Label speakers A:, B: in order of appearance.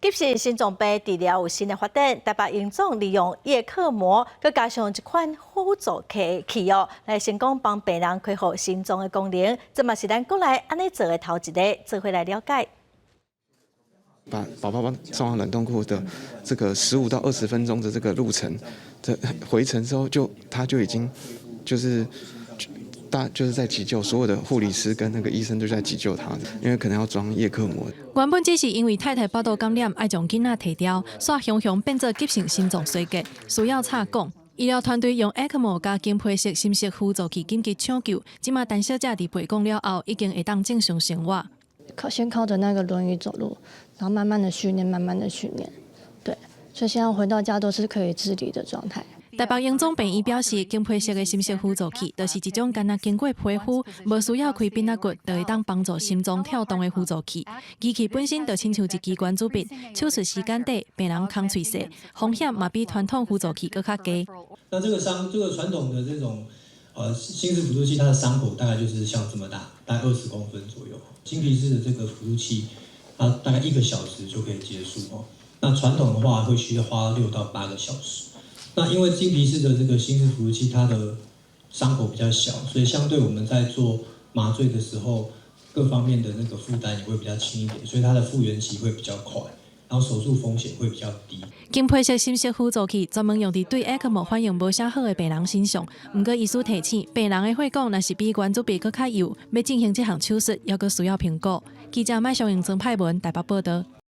A: 急性心脏病治疗有新的发展，台北荣总利用叶克膜，再加上一款辅助器来成功帮病人恢复心脏的功能。这嘛是咱国内安尼做的头一个，做回来了解。
B: 把宝宝送到冷冻库的这个15到20分钟的这个路程，这回程之后他就已经就是在急救，所有的护理师跟那个医生都在急救他，因为可能要装叶克膜。
C: 原本只是因为太太巴肚感染，爱将囡仔提掉，煞熊熊变做急性心脏衰竭，需要插管。医疗团队用 ECMO 加金配式心室辅助器紧急抢救，即马陈小姐伫培供了后，已经会当正常生活。
D: 先靠着那个轮椅走路，然后慢慢的训练，对，所以现在回到家都是可以自理的状态。
C: 台北荣总病院表示，金配式的心室辅助器，就是一种干那经过皮肤，无需要开鼻仔骨，就会当帮助心脏跳动的辅助器。机器本身就亲像一支关子笔，手术时间短，病人空喙细，风险嘛比传统辅助器更较低。
E: 那这个传统的这种心室辅助器，它的伤口大概就是像这么大，大概20公分左右。金皮式的这个辅助器，它大概1个小时就可以结束哦。那传统的话会需要花6到8个小时。那因为金皮式的这个心室辅助器，它的伤口比较小，所以相对我们在做麻醉的时候，各方面的那个负担也会比较轻一点，所以它的复原期会比较快。然后手术风险会比较低。
C: 金配式心室辅助器专门用伫对 ECMO 反应无啥好的病人身上。不过医师提醒，病人的血管若是比原子笔更较幼，要进行这项手术，还佫需要评估。记者麦尚永曾派文台北报道。